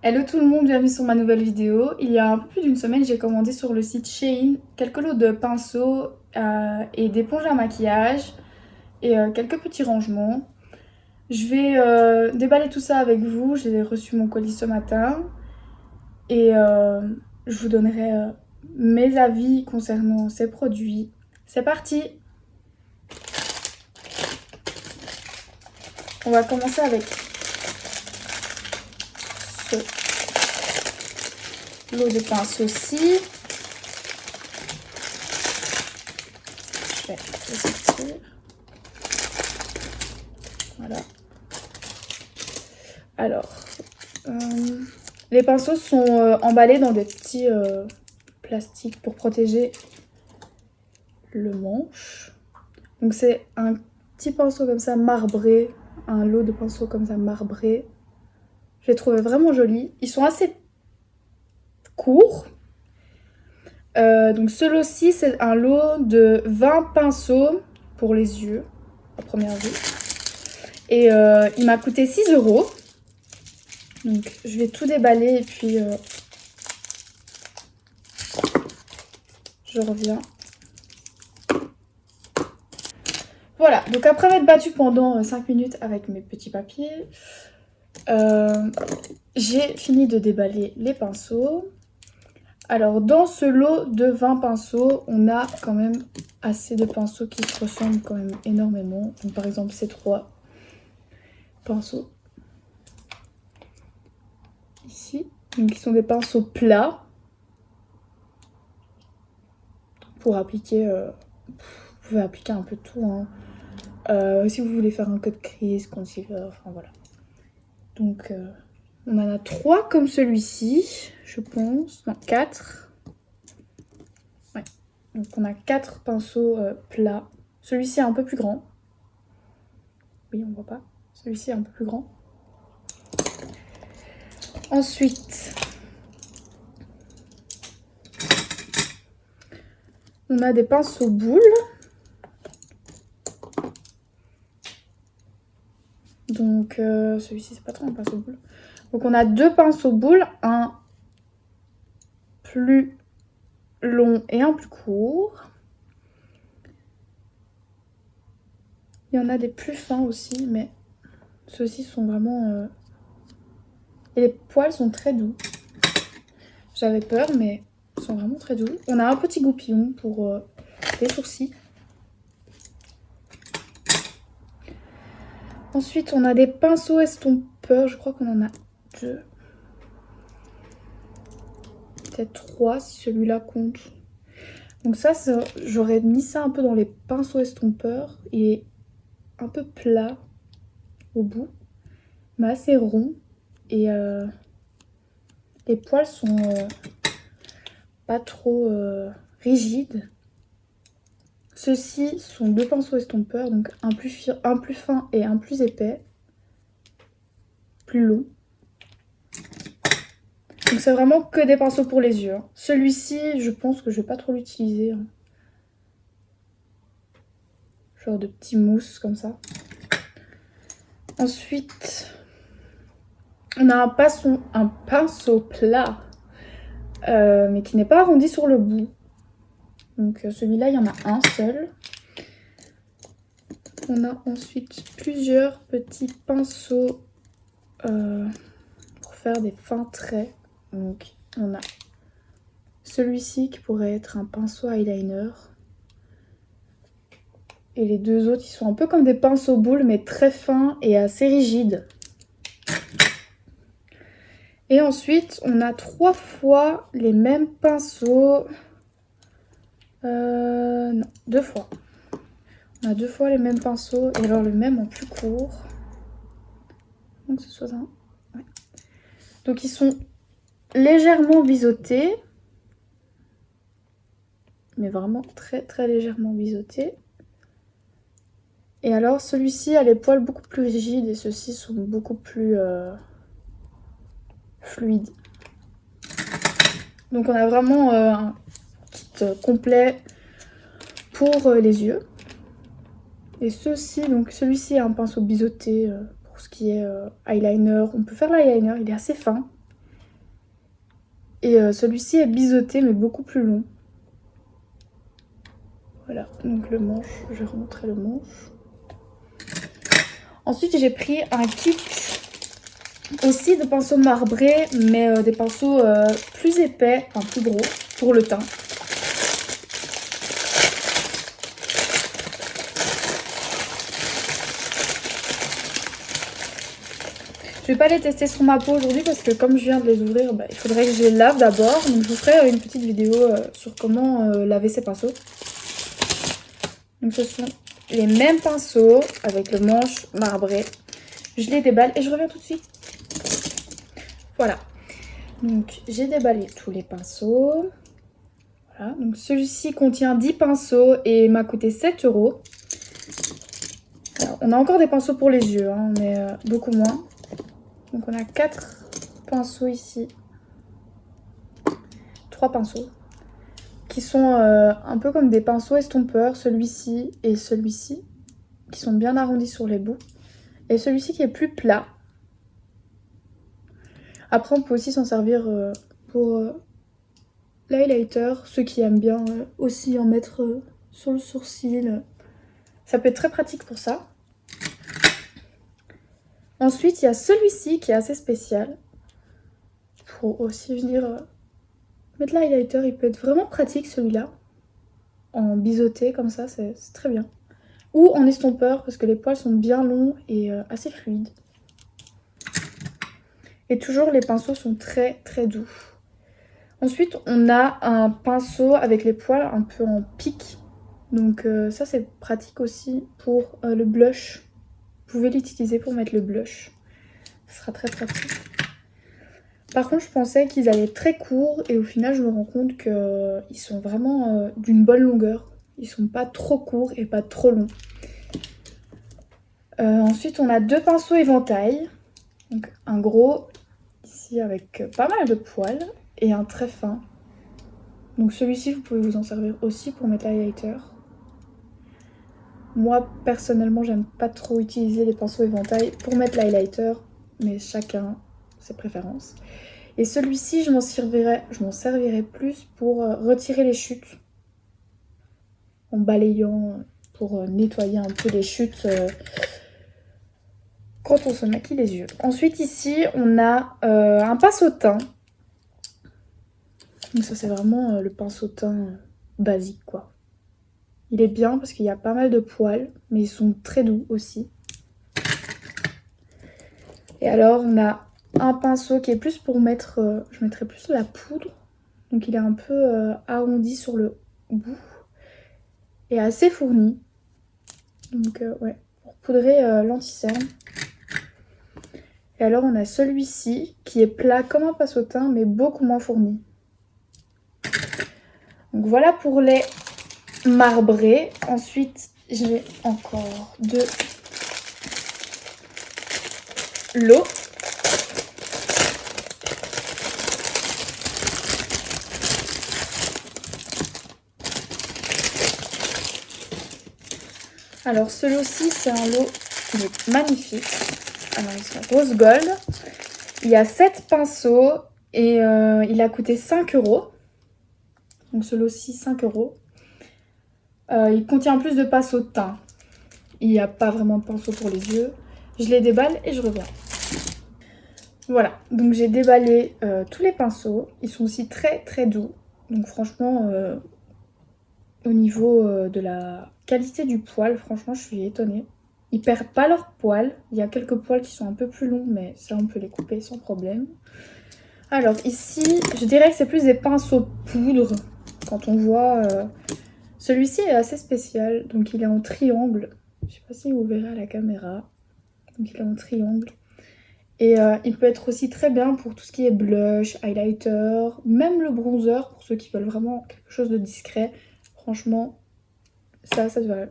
Hello tout le monde, bienvenue sur ma nouvelle vidéo. Il y a un peu plus d'une semaine, j'ai commandé sur le site Shein quelques lots de pinceaux et d'éponges à maquillage et quelques petits rangements. Je vais déballer tout ça avec vous. J'ai reçu mon colis ce matin et je vous donnerai mes avis concernant ces produits. C'est parti! On va commencer avec ce lot de pinceaux-ci. Je vais le sortir. Voilà. Alors, les pinceaux sont emballés dans des petits plastiques pour protéger le manche. Donc c'est un petit pinceau comme ça marbré, un lot de pinceaux comme ça marbré. Je les trouvais vraiment jolis. Ils sont assez courts. Donc ce lot-ci, c'est un lot de 20 pinceaux pour les yeux, à première vue. Et il m'a coûté 6 €. Donc je vais tout déballer et puis je reviens. Voilà, donc après m'être battue pendant 5 minutes avec mes petits papiers, j'ai fini de déballer les pinceaux. Alors dans ce lot de 20 pinceaux, on a quand même assez de pinceaux qui se ressemblent quand même énormément. Donc par exemple ces 3 pinceaux ici, donc qui sont des pinceaux plats pour appliquer, vous pouvez appliquer un peu tout, hein. Si vous voulez faire un cut crease, concealer, enfin voilà. Donc on en a 3 comme celui-ci, je pense, non 4. Ouais, donc on a 4 pinceaux plats. Celui-ci est un peu plus grand. Oui, on voit pas. Celui-ci est un peu plus grand. Ensuite, on a des pinceaux boules. Donc celui-ci c'est pas trop un pinceau boule. Donc on a 2 pinceaux boules, un plus long et un plus court. Il y en a des plus fins aussi, mais ceux-ci sont vraiment... Et les poils sont très doux. J'avais peur, mais ils sont vraiment très doux. On a un petit goupillon pour les sourcils. Ensuite, on a des pinceaux estompeurs. Je crois qu'on en a 2. Peut-être 3 si celui-là compte. Donc ça, j'aurais mis ça un peu dans les pinceaux estompeurs. Il est un peu plat au bout, mais assez rond. Et les poils sont pas trop rigides. Ceux-ci sont 2 pinceaux estompeurs, donc un plus fin et un plus épais, plus long. Donc c'est vraiment que des pinceaux pour les yeux, hein. Celui-ci, je pense que je vais pas trop l'utiliser, hein. Genre de petits mousses comme ça. Ensuite, on a un pinceau plat, mais qui n'est pas arrondi sur le bout. Donc celui-là, il y en a un seul. On a ensuite plusieurs petits pinceaux pour faire des fins traits. Donc on a celui-ci qui pourrait être un pinceau eyeliner. Et les deux autres, ils sont un peu comme des pinceaux boules, mais très fins et assez rigides. Et ensuite, on a 3 fois les mêmes pinceaux. Non, 2 fois. On a 2 fois les mêmes pinceaux et alors le même en plus court. Donc ce soit un. Ouais. Donc ils sont légèrement biseautés. Mais vraiment très très légèrement biseautés. Et alors celui-ci a les poils beaucoup plus rigides et ceux-ci sont beaucoup plus fluides. Donc on a vraiment un kit complet pour les yeux. Et ceci, donc celui-ci est un pinceau biseauté pour ce qui est eyeliner. On peut faire l'eyeliner, il est assez fin. Et celui-ci est biseauté mais beaucoup plus long. Voilà, donc le manche, je vais remontrer le manche. Ensuite j'ai pris un kit aussi de pinceaux marbrés, mais des pinceaux plus épais, enfin plus gros, pour le teint. Je vais pas les tester sur ma peau aujourd'hui parce que comme je viens de les ouvrir, il faudrait que je les lave d'abord. Donc je vous ferai une petite vidéo sur comment laver ces pinceaux. Donc ce sont les mêmes pinceaux avec le manche marbré. Je les déballe et je reviens tout de suite. Voilà. Donc j'ai déballé tous les pinceaux. Voilà. Donc celui-ci contient 10 pinceaux et m'a coûté 7 €. Alors, on a encore des pinceaux pour les yeux, hein, mais beaucoup moins. Donc on a 4 pinceaux ici. 3 pinceaux. Qui sont un peu comme des pinceaux estompeurs, celui-ci et celui-ci. Qui sont bien arrondis sur les bouts. Et celui-ci qui est plus plat. Après on peut aussi s'en servir pour l'highlighter. Ceux qui aiment bien aussi en mettre sur le sourcil. Ça peut être très pratique pour ça. Ensuite il y a celui-ci qui est assez spécial. Pour aussi venir mettre l'highlighter. Il peut être vraiment pratique celui-là. En biseauté comme ça, c'est très bien. Ou en estompeur parce que les poils sont bien longs et assez fluides. Et toujours les pinceaux sont très très doux. Ensuite on a un pinceau avec les poils un peu en pique. Donc ça c'est pratique aussi pour le blush. Vous pouvez l'utiliser pour mettre le blush. Ce sera très pratique. Par contre je pensais qu'ils allaient être très courts et au final je me rends compte qu'ils sont vraiment d'une bonne longueur. Ils sont pas trop courts et pas trop longs. Ensuite on a 2 pinceaux éventail. Donc un gros ici avec pas mal de poils et un très fin. Donc celui-ci vous pouvez vous en servir aussi pour mettre l'highlighter. Moi personnellement j'aime pas trop utiliser les pinceaux éventail pour mettre l'highlighter, mais chacun ses préférences. Et celui-ci je m'en servirai plus pour retirer les chutes. En balayant pour nettoyer un peu les chutes quand on se maquille les yeux. Ensuite ici on a un pinceau teint. Donc ça c'est vraiment le pinceau teint basique quoi. Il est bien parce qu'il y a pas mal de poils, mais ils sont très doux aussi. Et alors on a un pinceau qui est plus pour mettre, je mettrais plus de la poudre. Donc il est un peu arrondi sur le bout et assez fourni. Donc ouais, pour poudrer l'anti-cerne. Et alors on a celui-ci qui est plat comme un pinceau teint mais beaucoup moins fourni. Donc voilà pour les marbrés. Ensuite j'ai encore de l'eau. Alors celui-ci c'est un lot qui est magnifique. Alors ils sont rose gold. Il y a 7 pinceaux et il a coûté 5 €. Donc ce lot-ci 5 €. Il contient plus de pinceaux de teint. Il n'y a pas vraiment de pinceau pour les yeux. Je les déballe et je reviens. Voilà, donc j'ai déballé tous les pinceaux. Ils sont aussi très très doux. Donc franchement, au niveau de la qualité du poil, franchement je suis étonnée. Ils perdent pas leurs poils. Il y a quelques poils qui sont un peu plus longs, mais ça on peut les couper sans problème. Alors ici, je dirais que c'est plus des pinceaux poudre. Quand on voit... Celui-ci est assez spécial, donc il est en triangle. Je sais pas si vous verrez à la caméra. Donc il est en triangle. Et il peut être aussi très bien pour tout ce qui est blush, highlighter, même le bronzer pour ceux qui veulent vraiment quelque chose de discret. Franchement, ça va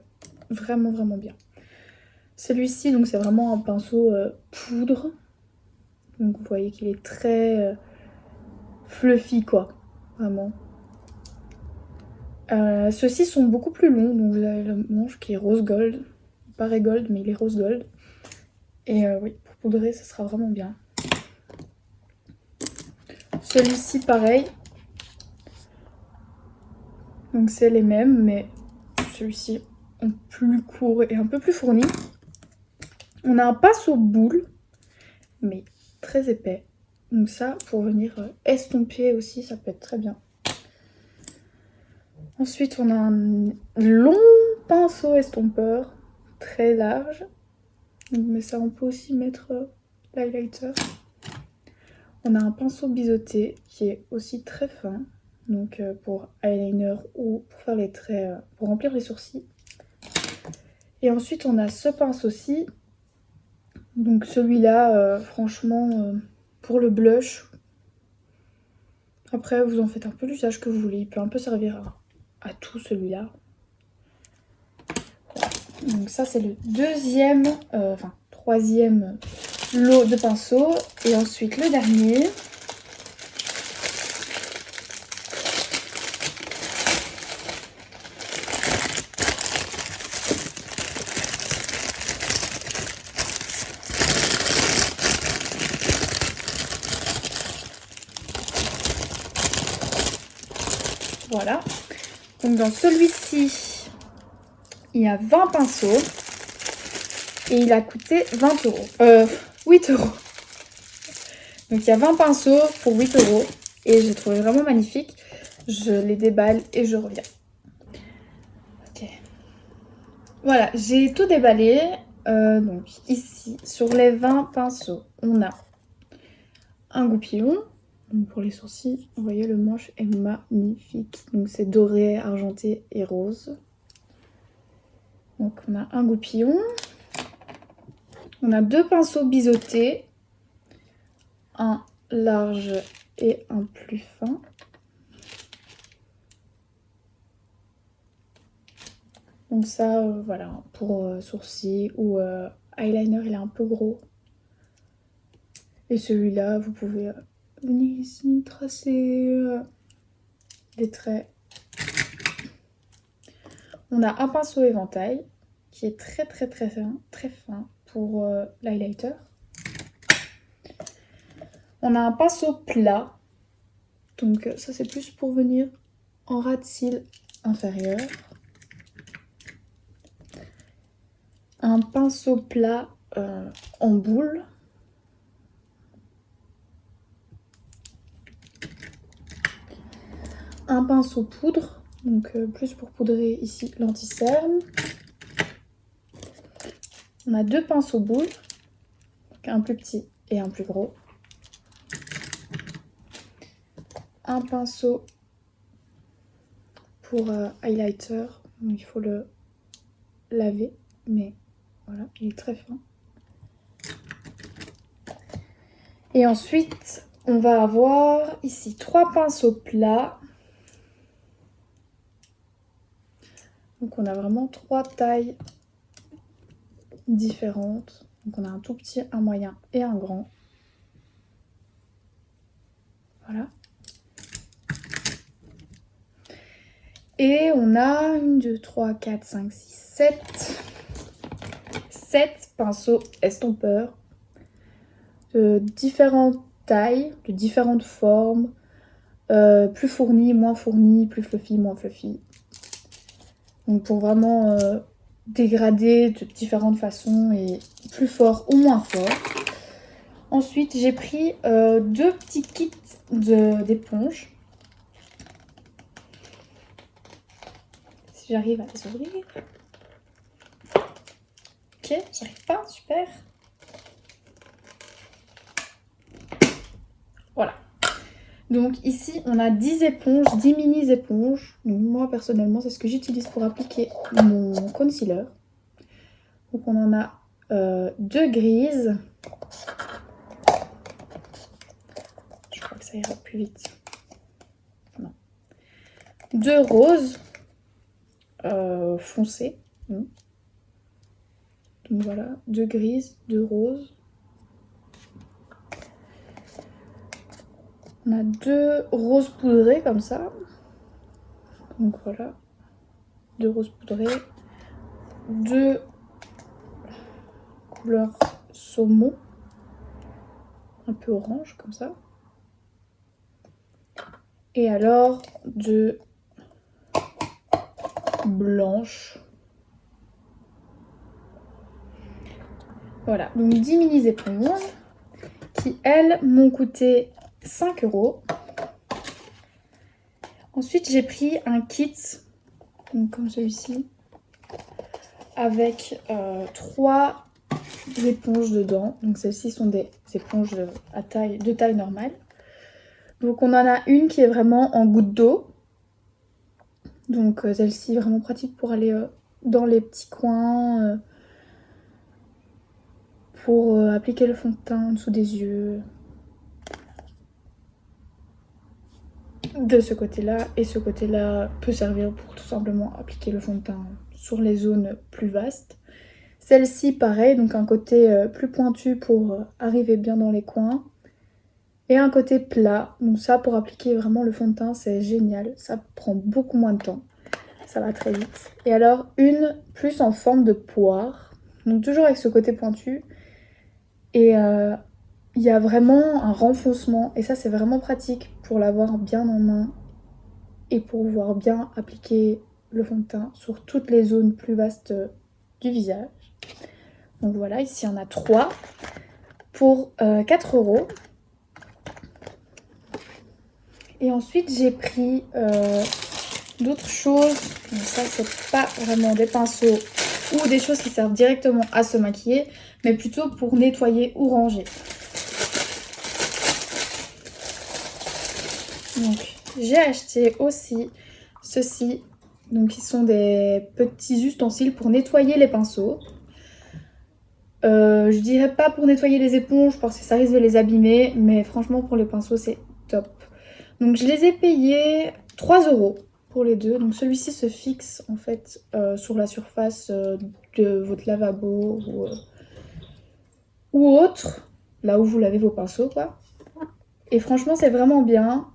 vraiment vraiment bien. Celui-ci, donc c'est vraiment un pinceau poudre. Donc vous voyez qu'il est très fluffy quoi, vraiment. Ceux-ci sont beaucoup plus longs, donc vous avez le manche qui est rose gold. Pas ray gold, mais il est rose gold. Et oui, pour poudrer, ça sera vraiment bien. Celui-ci pareil. Donc c'est les mêmes, mais celui-ci en plus court et un peu plus fourni. On a un pinceau boule, mais très épais. Donc ça, pour venir estomper aussi, ça peut être très bien. Ensuite, on a un long pinceau estompeur, très large. Mais ça, on peut aussi mettre l'highlighter. On a un pinceau biseauté qui est aussi très fin. Donc pour eyeliner ou pour faire les traits, pour remplir les sourcils. Et ensuite, on a ce pinceau-ci. Donc celui-là, franchement, pour le blush. Après, vous en faites un peu l'usage que vous voulez. Il peut un peu servir à tout celui-là. Donc ça, c'est le troisième lot de pinceaux. Et ensuite, le dernier. Voilà. Donc dans celui-ci, il y a 20 pinceaux. Et il a coûté 20 €. 8 €. Donc il y a 20 pinceaux pour 8 €. Et j'ai trouvé vraiment magnifique. Je les déballe et je reviens. Ok. Voilà, j'ai tout déballé. Donc ici, sur les 20 pinceaux, on a un goupillon. Donc pour les sourcils, vous voyez, le manche est magnifique. Donc c'est doré, argenté et rose. Donc on a un goupillon. On a 2 pinceaux biseautés. Un large et un plus fin. Donc ça, voilà, pour sourcils ou eyeliner, il est un peu gros. Et celui-là, vous pouvez venir ici, tracer des traits. On a un pinceau éventail qui est très fin pour l'highlighter. On a un pinceau plat. Donc ça, c'est plus pour venir en ras de cils inférieur. Un pinceau plat en boule. Un pinceau poudre, donc plus pour poudrer ici l'anti-cerne. On a 2 pinceaux boules, donc un plus petit et un plus gros. Un pinceau pour highlighter, donc il faut le laver, mais voilà, il est très fin. Et ensuite, on va avoir ici 3 pinceaux plats. Donc on a vraiment 3 tailles différentes. Donc on a un tout petit, un moyen et un grand. Voilà. Et on a 1, 2, 3, 4, 5, 6, 7 pinceaux estompeurs de différentes tailles, de différentes formes, plus fournis, moins fournis, plus fluffy, moins fluffy. Donc pour vraiment dégrader de différentes façons et plus fort ou moins fort. Ensuite, j'ai pris 2 petits kits d'éponges. Si j'arrive à les ouvrir. Ok, j'arrive pas, super. Voilà. Donc ici, on a 10 éponges, 10 mini éponges. Donc moi, personnellement, c'est ce que j'utilise pour appliquer mon concealer. Donc on en a 2 grises. Je crois que ça ira plus vite. Non. 2 roses foncées. Donc voilà, 2 grises, 2 roses. On a 2 roses poudrées comme ça. Donc voilà, 2 roses poudrées. 2 couleurs saumon. Un peu orange comme ça. Et alors de blanche. Voilà, donc 10 mini éponges qui, elles, m'ont coûté 5 €. Ensuite, j'ai pris un kit, donc comme celui-ci, avec 3 éponges dedans. Donc celles-ci sont des éponges de taille normale. Donc on en a une qui est vraiment en goutte d'eau. Donc celle-ci est vraiment pratique pour aller dans les petits coins, pour appliquer le fond de teint en dessous des yeux. De ce côté-là, et ce côté-là peut servir pour tout simplement appliquer le fond de teint sur les zones plus vastes. Celle-ci pareil, donc un côté plus pointu pour arriver bien dans les coins. Et un côté plat, donc ça pour appliquer vraiment le fond de teint c'est génial, ça prend beaucoup moins de temps, ça va très vite. Et alors une plus en forme de poire, donc toujours avec ce côté pointu. Et il y a vraiment un renfoncement et ça c'est vraiment pratique pour l'avoir bien en main et pour pouvoir bien appliquer le fond de teint sur toutes les zones plus vastes du visage. Donc voilà, ici on a 3 pour 4 €. Et ensuite j'ai pris d'autres choses, donc ça c'est pas vraiment des pinceaux ou des choses qui servent directement à se maquiller, mais plutôt pour nettoyer ou ranger. Donc j'ai acheté aussi ceci, donc qui sont des petits ustensiles pour nettoyer les pinceaux. Je dirais pas pour nettoyer les éponges parce que ça risque de les abîmer, mais franchement pour les pinceaux c'est top. Donc je les ai payés 3 € pour les deux. Donc celui-ci se fixe en fait sur la surface de votre lavabo ou autre, là où vous lavez vos pinceaux quoi. Et franchement c'est vraiment bien.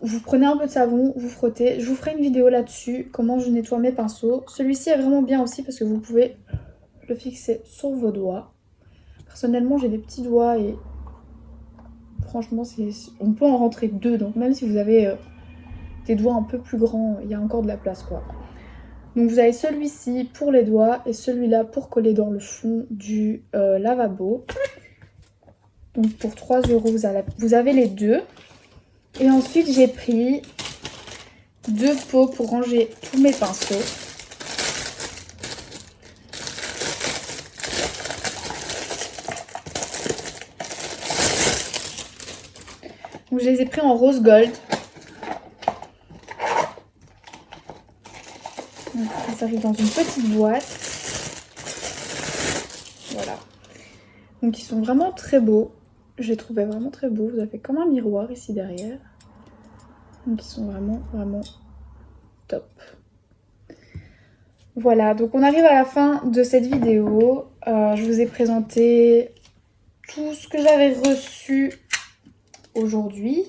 Vous prenez un peu de savon, vous frottez. Je vous ferai une vidéo là-dessus, comment je nettoie mes pinceaux. Celui-ci est vraiment bien aussi parce que vous pouvez le fixer sur vos doigts. Personnellement j'ai des petits doigts et franchement on peut en rentrer 2, donc même si vous avez des doigts un peu plus grands, il y a encore de la place quoi. Donc vous avez celui-ci pour les doigts et celui-là pour coller dans le fond du lavabo. Donc pour 3 € vous avez les deux. Et ensuite j'ai pris 2 pots pour ranger tous mes pinceaux. Donc je les ai pris en rose gold. Donc, ça arrive dans une petite boîte. Voilà. Donc ils sont vraiment très beaux. Je les trouvais vraiment très beaux. Vous avez comme un miroir ici derrière. Donc ils sont vraiment top. Voilà, donc on arrive à la fin de cette vidéo. Je vous ai présenté tout ce que j'avais reçu aujourd'hui.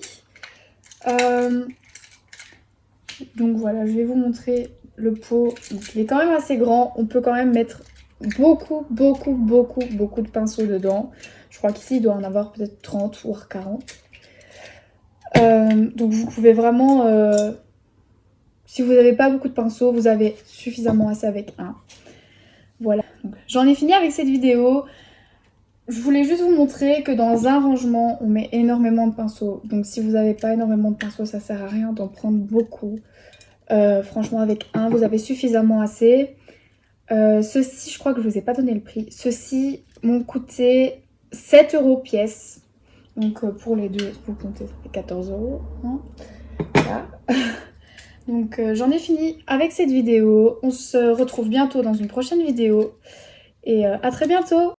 Donc voilà, je vais vous montrer le pot. Donc, il est quand même assez grand. On peut quand même mettre beaucoup de pinceaux dedans. Je crois qu'ici il doit en avoir peut-être 30 voire 40. Donc vous pouvez vraiment, si vous n'avez pas beaucoup de pinceaux, vous avez suffisamment assez avec un. Voilà, j'en ai fini avec cette vidéo. Je voulais juste vous montrer que dans un rangement, on met énormément de pinceaux. Donc si vous n'avez pas énormément de pinceaux, ça sert à rien d'en prendre beaucoup. Franchement, avec un, vous avez suffisamment assez. Ceux-ci, je crois que je ne vous ai pas donné le prix. Ceux-ci m'ont coûté 7 € pièce. Donc pour les deux, vous comptez, ça fait 14 €. Hein, voilà. Donc j'en ai fini avec cette vidéo. On se retrouve bientôt dans une prochaine vidéo. Et à très bientôt!